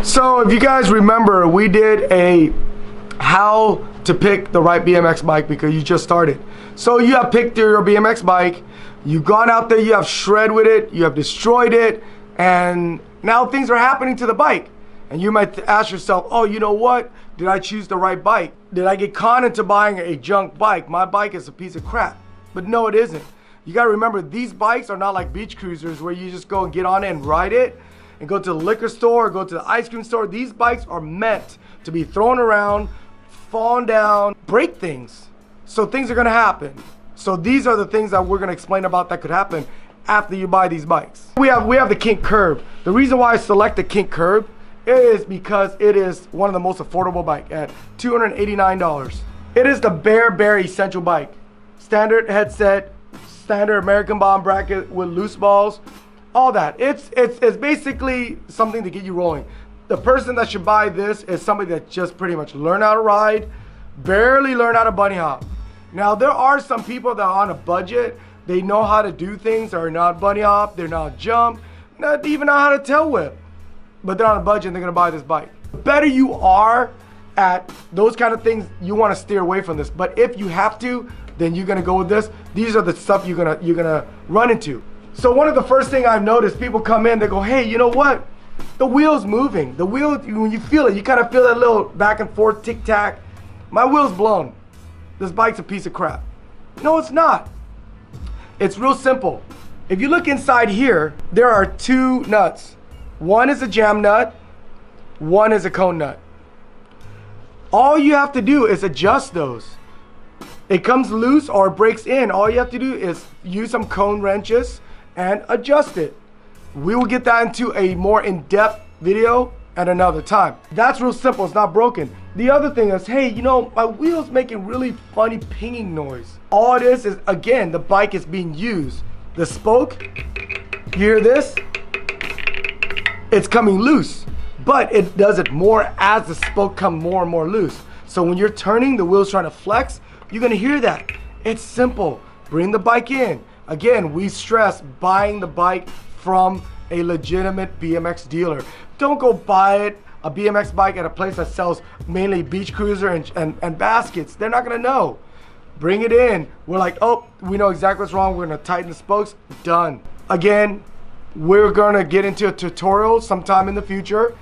So if you guys remember, we did a how to pick the right BMX bike because you just started. So you have picked your BMX bike, you've gone out there, you have shred with it, you have destroyed it, and now things are happening to the bike. And you might ask yourself, oh, you know what? Did I choose the right bike? Did I get conned into buying a junk bike? My bike is a piece of crap. But no, it isn't. You gotta remember, these bikes are not like beach cruisers where you just go and get on it and ride it and go to the liquor store or go to the ice cream store. These bikes are meant to be thrown around, falling down, break things. So things are gonna happen. So these are the things that we're gonna explain about that could happen after you buy these bikes. We have the Kink Curb. The reason why I select the Kink Curb is because it is one of the most affordable bike at $289. It is the bare essential bike. Standard headset, standard American bomb bracket with loose balls, all that. It's basically something to get you rolling. The person that should buy this is somebody that just pretty much learned how to ride, barely learned how to bunny hop. Now there are some people that are on a budget. They know how to do things. They're not bunny hop, they're not jump, not even know how to tail whip. But they're on a budget and they're gonna buy this bike. The better you are at those kind of things, you wanna steer away from this. But if you have to, then you're gonna go with this. These are the stuff you're gonna run into. So one of the first thing I've noticed, people come in, they go, hey, you know what? The wheel's moving. The wheel, when you feel it, you kind of feel that little back and forth tic-tac. My wheel's blown. This bike's a piece of crap. No, it's not. It's real simple. If you look inside here, there are two nuts. One is a jam nut, one is a cone nut. All you have to do is adjust those. It comes loose or it breaks in. All you have to do is use some cone wrenches and adjust it. We will get that into a more in-depth video at another time. That's real simple, it's not broken. The other thing is, hey, you know, my wheel's making really funny pinging noise. All it is, again, the bike is being used. The spoke, you hear this? It's coming loose, but it does it more as the spoke come more and more loose. So when you're turning, the wheel's trying to flex, you're gonna hear that. It's simple, bring the bike in. Again, we stress buying the bike from a legitimate BMX dealer. Don't go buy a BMX bike at a place that sells mainly beach cruiser and baskets. They're not gonna know. Bring it in. We're like, oh, we know exactly what's wrong. We're gonna tighten the spokes, done. Again, we're gonna get into a tutorial sometime in the future.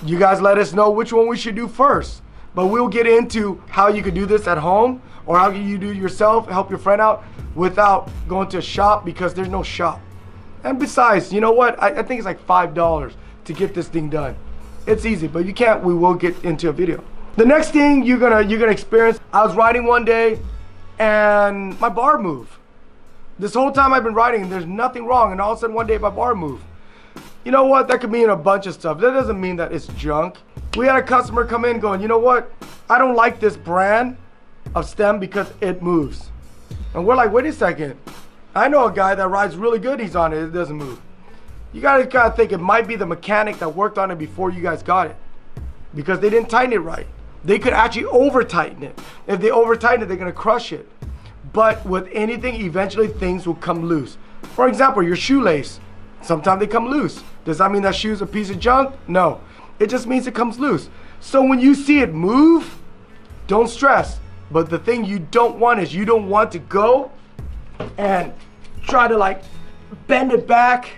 You guys let us know which one we should do first. But we'll get into how you can do this at home or how you do it yourself, help your friend out without going to a shop because there's no shop. And besides, you know what? I think it's like $5 to get this thing done. It's easy, but you can't, we will get into a video. The next thing you're gonna experience, I was riding one day and my bar moved. This whole time I've been riding and there's nothing wrong, and all of a sudden one day my bar moved. You know what? That could mean a bunch of stuff. That doesn't mean that it's junk. We had a customer come in going, you know what? I don't like this brand of stem because it moves. And we're like, wait a second. I know a guy that rides really good, he's on it, it doesn't move. You gotta kind of think it might be the mechanic that worked on it before you guys got it because they didn't tighten it right. They could actually over tighten it. If they over tighten it, they're gonna crush it. But with anything, eventually things will come loose. For example, your shoelace, sometimes they come loose. Does that mean that shoe's a piece of junk? No, it just means it comes loose. So when you see it move, don't stress. But the thing you don't want is you don't want to go and try to like bend it back,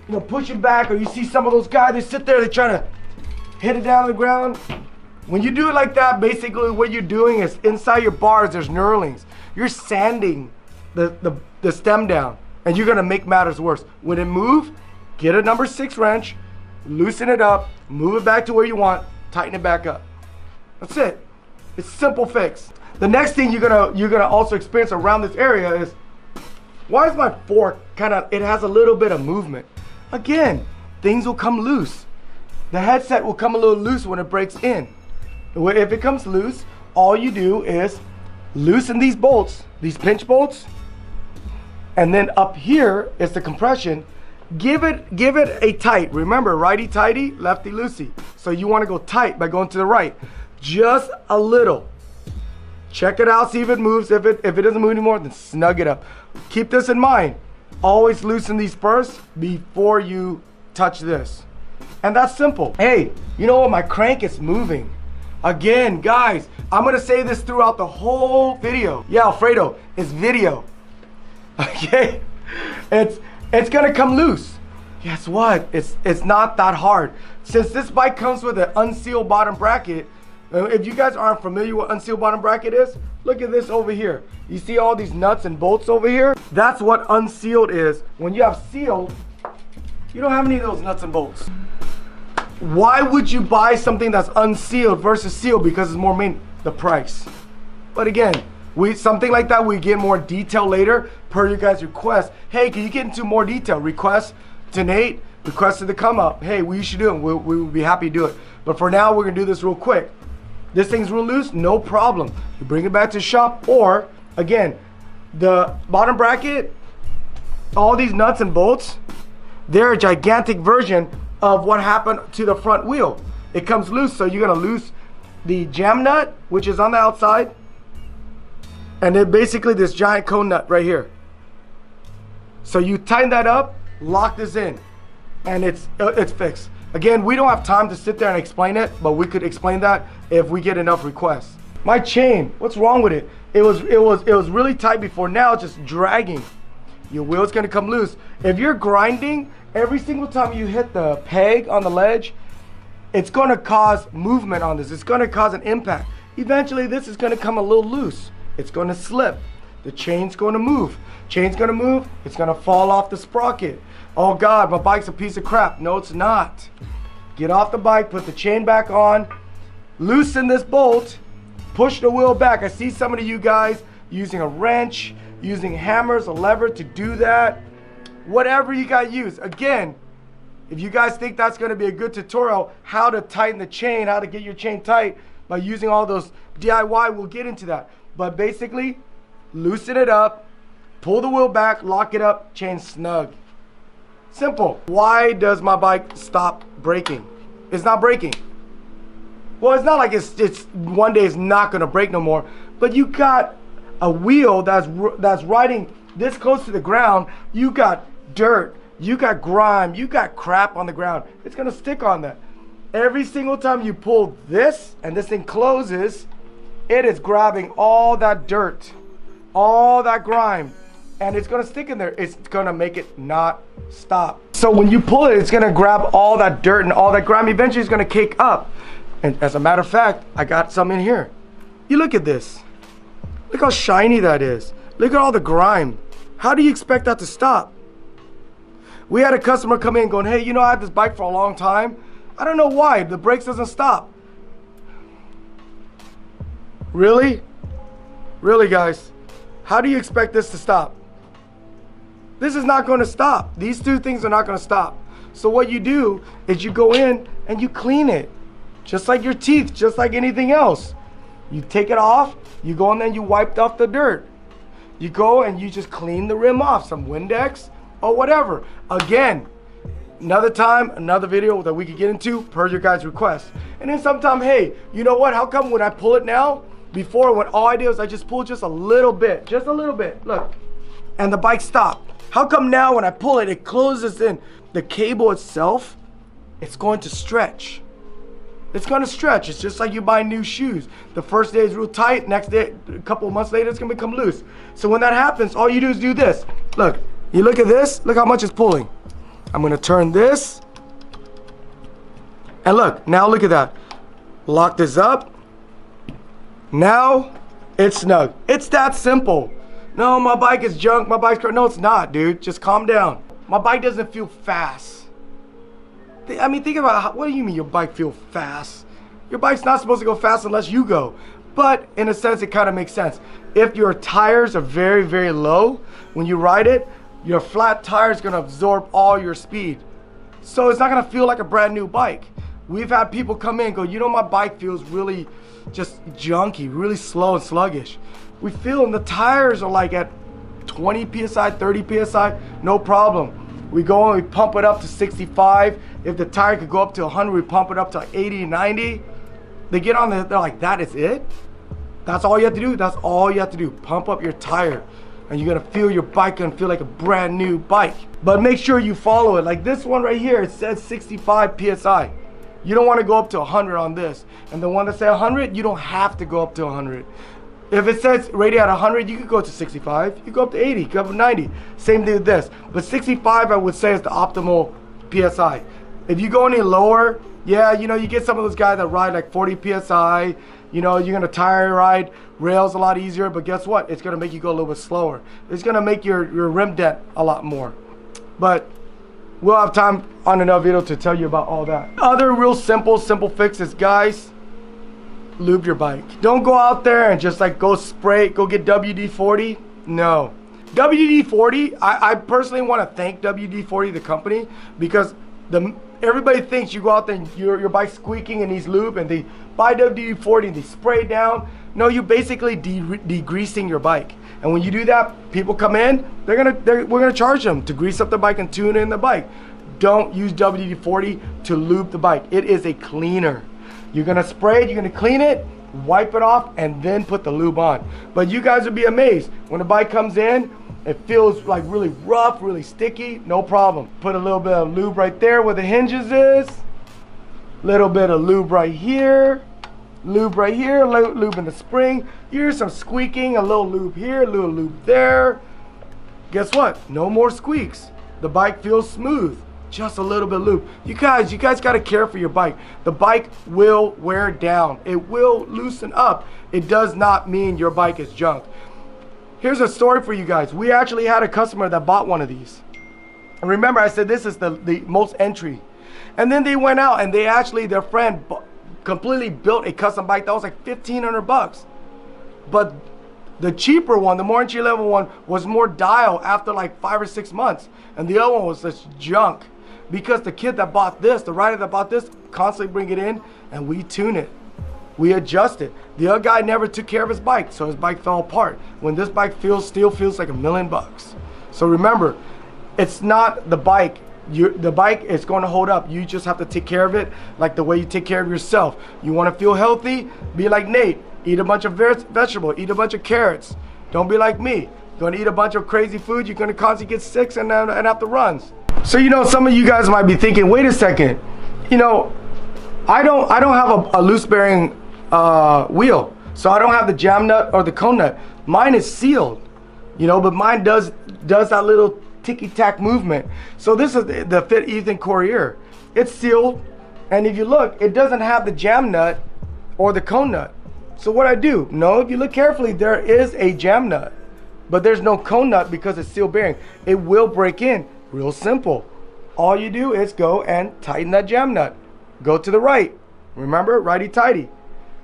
you know, push it back, or you see some of those guys, they sit there, they try to hit it down on the ground. When you do it like that, basically what you're doing is inside your bars, there's knurlings. You're sanding the stem down, and you're gonna make matters worse. When it moves, get a number 6 wrench, loosen it up, move it back to where you want, tighten it back up. That's it. It's a simple fix. The next thing you're gonna also experience around this area is, why is my fork it has a little bit of movement? Again, things will come loose. The headset will come a little loose when it breaks in. If it comes loose, all you do is loosen these bolts, these pinch bolts, and then up here is the compression. Give it a tight. Remember, righty tighty, lefty loosey. So you want to go tight by going to the right, just a little. Check it out, see if it moves. If it doesn't move anymore, then snug it up. Keep this in mind. Always loosen these first before you touch this. And that's simple. Hey, you know what? My crank is moving. Again, guys, I'm gonna say this throughout the whole video. Yeah, Alfredo, it's video. Okay? It's gonna come loose. Guess what? It's not that hard. Since this bike comes with an unsealed bottom bracket, if you guys aren't familiar with what unsealed bottom bracket is, look at this over here. You see all these nuts and bolts over here? That's what unsealed is. When you have sealed, you don't have any of those nuts and bolts. Why would you buy something that's unsealed versus sealed? Because it's more the price. But again, something like that, we get more detail later per your guys' request. Hey, can you get into more detail? Request to Nate, request to the come up. Hey, we should do it. We would be happy to do it. But for now, we're gonna do this real quick. This thing's real loose, no problem. You bring it back to the shop, or again, the bottom bracket, all these nuts and bolts, they're a gigantic version of what happened to the front wheel. It comes loose, so you're gonna loose the jam nut, which is on the outside, and then basically this giant cone nut right here. So you tighten that up, lock this in, and it's fixed. Again, we don't have time to sit there and explain it, but we could explain that if we get enough requests. My chain, what's wrong with it? It was really tight before, now it's just dragging. Your wheel's gonna come loose. If you're grinding, every single time you hit the peg on the ledge, it's gonna cause movement on this. It's gonna cause an impact. Eventually, this is gonna come a little loose. It's gonna slip. The chain's gonna move. Chain's gonna move, it's gonna fall off the sprocket. Oh God, my bike's a piece of crap. No, it's not. Get off the bike, put the chain back on, loosen this bolt, push the wheel back. I see some of you guys using a wrench, using hammers, a lever to do that. Whatever you guys use. Again, if you guys think that's gonna be a good tutorial, how to tighten the chain, how to get your chain tight by using all those DIY, we'll get into that. But basically, loosen it up, pull the wheel back, lock it up, chain snug. Simple. Why does my bike stop braking? It's not braking. Well, it's not like it's one day it's not gonna brake no more, but you got a wheel that's riding this close to the ground. You got dirt, you got grime, you got crap on the ground. It's gonna stick on that. Every single time you pull this and this thing closes, it is grabbing all that dirt, all that grime, and it's gonna stick in there. It's gonna make it not stop. So when you pull it, it's gonna grab all that dirt and all that grime. Eventually it's gonna cake up. And as a matter of fact, I got some in here. You look at this. Look how shiny that is. Look at all the grime. How do you expect that to stop? We had a customer come in going, hey, you know, I had this bike for a long time. I don't know why, the brakes doesn't stop. Really? Really, guys? How do you expect this to stop? This is not going to stop. These two things are not going to stop. So what you do is you go in and you clean it. Just like your teeth, just like anything else. You take it off, you go in there and you wiped off the dirt. You go and you just clean the rim off, some Windex or whatever. Again, another time, another video that we could get into per your guys' request. And then sometime, hey, you know what? How come when I pull it now, before when all I did was I just pulled just a little bit, look, and the bike stopped. How come now when I pull it, it closes in? The cable itself, it's going to stretch. It's gonna stretch. It's just like you buy new shoes. The first day is real tight, next day, a couple of months later, it's gonna become loose. So when that happens, all you do is do this. Look, you look at this, look how much it's pulling. I'm gonna turn this, and look, now look at that. Lock this up. Now, it's snug. It's that simple. No, my bike is junk, my bike's no, it's not, dude. Just calm down. My bike doesn't feel fast. I mean, think about what do you mean your bike feels fast? Your bike's not supposed to go fast unless you go. But in a sense, it kind of makes sense. If your tires are very, very low, when you ride it, your flat tire is going to absorb all your speed. So it's not going to feel like a brand new bike. We've had people come in and go, you know, my bike feels really just junky, really slow and sluggish. We feel and the tires are like at 20 PSI, 30 PSI, no problem. We go and we pump it up to 65. If the tire could go up to 100, we pump it up to like 80, 90. They get on there, they're like, that is it? That's all you have to do? That's all you have to do. Pump up your tire. and you're gonna feel your bike gonna feel like a brand new bike. But make sure you follow it. Like this one right here, it says 65 PSI. You don't wanna go up to 100 on this. And the one that says 100, you don't have to go up to 100. If it says rated at 100, you could go to 65. You go up to 80, you go up to 90. Same thing with this. But 65, I would say, is the optimal PSI. If you go any lower, yeah, you know, you get some of those guys that ride like 40 PSI. You know, you're gonna tire ride rails a lot easier, but guess what? It's gonna make you go a little bit slower. It's gonna make your rim dent a lot more. But we'll have time on another video to tell you about all that. Other real simple fixes, guys. Lube your bike. Don't go out there and just like go spray, go get WD-40. No. WD-40, I personally want to thank WD-40, the company, because everybody thinks you go out there and your bike's squeaking and needs lube, and they buy WD-40 and they spray down. No, you're basically degreasing your bike. And when you do that, people come in, we're gonna charge them to grease up the bike and tune in the bike. Don't use WD-40 to lube the bike. It is a cleaner. You're gonna spray it, you're gonna clean it, wipe it off, and then put the lube on. But you guys would be amazed. When the bike comes in, it feels like really rough, really sticky, no problem. Put a little bit of lube right there where the hinges is. Little bit of lube right here. Lube right here, lube in the spring. Here's some squeaking, a little lube here, a little lube there. Guess what? No more squeaks. The bike feels smooth. Just a little bit of lube. You guys gotta care for your bike. The bike will wear down. It will loosen up. It does not mean your bike is junk. Here's a story for you guys. We actually had a customer that bought one of these. And remember, I said this is the most entry. And then they went out and their friend completely built a custom bike that was like 1,500 bucks. But the cheaper one, the more entry level one, was more dial after like 5 or 6 months. And the other one was just junk. Because the kid that bought this, the rider that bought this, constantly bring it in and we tune it. We adjust it. The other guy never took care of his bike, so his bike fell apart. When this bike still feels like $1 million. So remember, it's not the bike. The bike is going to hold up. You just have to take care of it like the way you take care of yourself. You want to feel healthy? Be like Nate. Eat a bunch of vegetables. Eat a bunch of carrots. Don't be like me. You're going to eat a bunch of crazy food. You're going to constantly get sick and have to runs. So, you know, some of you guys might be thinking, wait a second, you know, I don't have a loose bearing wheel. So I don't have the jam nut or the cone nut. Mine is sealed, you know, but mine does that little ticky-tack movement. So this is the Fit Ethan Courier. It's sealed, and if you look, it doesn't have the jam nut or the cone nut. So what I do, no, if you look carefully, there is a jam nut, but there's no cone nut because it's sealed bearing. It will break in. Real simple. All you do is go and tighten that jam nut. Go to the right. Remember, righty-tighty.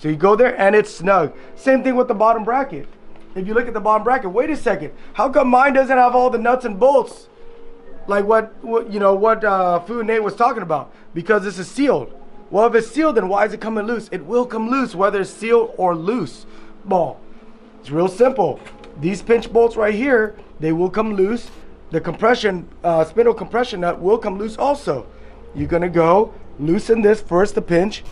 So you go there and it's snug. Same thing with the bottom bracket. If you look at the bottom bracket, wait a second. How come mine doesn't have all the nuts and bolts? Like what Food Nate was talking about. Because this is sealed. Well, if it's sealed, then why is it coming loose? It will come loose whether it's sealed or loose. Ball. It's real simple. These pinch bolts right here, they will come loose. The compression, spindle compression nut will come loose also. You're gonna go loosen this first, the pinch,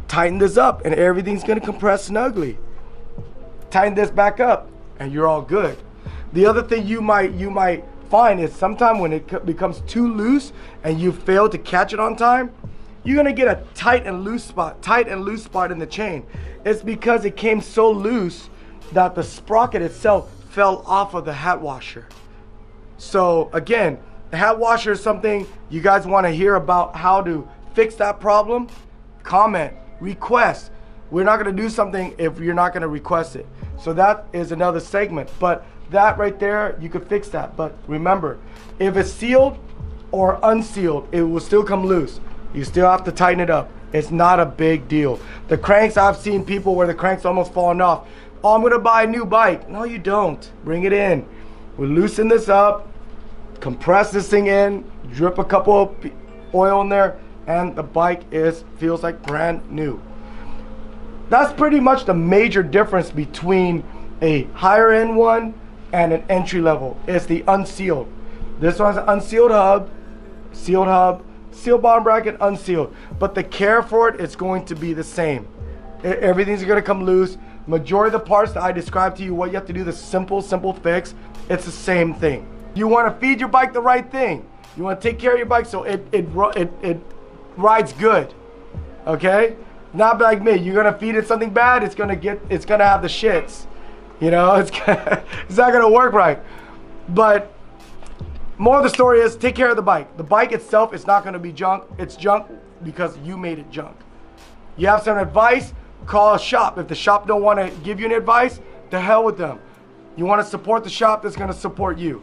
tighten this up, and everything's gonna compress snugly. Tighten this back up, and you're all good. The other thing you might find is sometimes when it becomes too loose and you fail to catch it on time, you're gonna get a tight and loose spot in the chain. It's because it came so loose that the sprocket itself fell off of the hat washer. So again, the hat washer is something you guys want to hear about how to fix that problem. Comment, request. We're not going to do something if you're not going to request it. So that is another segment. But that right there, you could fix that. But remember, if it's sealed or unsealed, it will still come loose. You still have to tighten it up. It's not a big deal. The cranks, I've seen people where the crank's almost falling off. Oh, I'm going to buy a new bike. No, you don't. Bring it in. We'll loosen this up. Compress this thing in, drip a couple of oil in there, and the bike feels like brand new. That's pretty much the major difference between a higher end one and an entry level. It's the unsealed. This one's an unsealed hub, sealed bottom bracket, unsealed. But the care for it is going to be the same. Everything's gonna come loose. Majority of the parts that I described to you, what you have to do, the simple fix, it's the same thing. You want to feed your bike the right thing. You want to take care of your bike so it rides good. Okay? Not like me. You're gonna feed it something bad, it's gonna have the shits. You know, it's not gonna work right. But more of the story is take care of the bike. The bike itself is not gonna be junk. It's junk because you made it junk. You have some advice, call a shop. If the shop don't want to give you an advice, the hell with them. You want to support the shop that's gonna support you.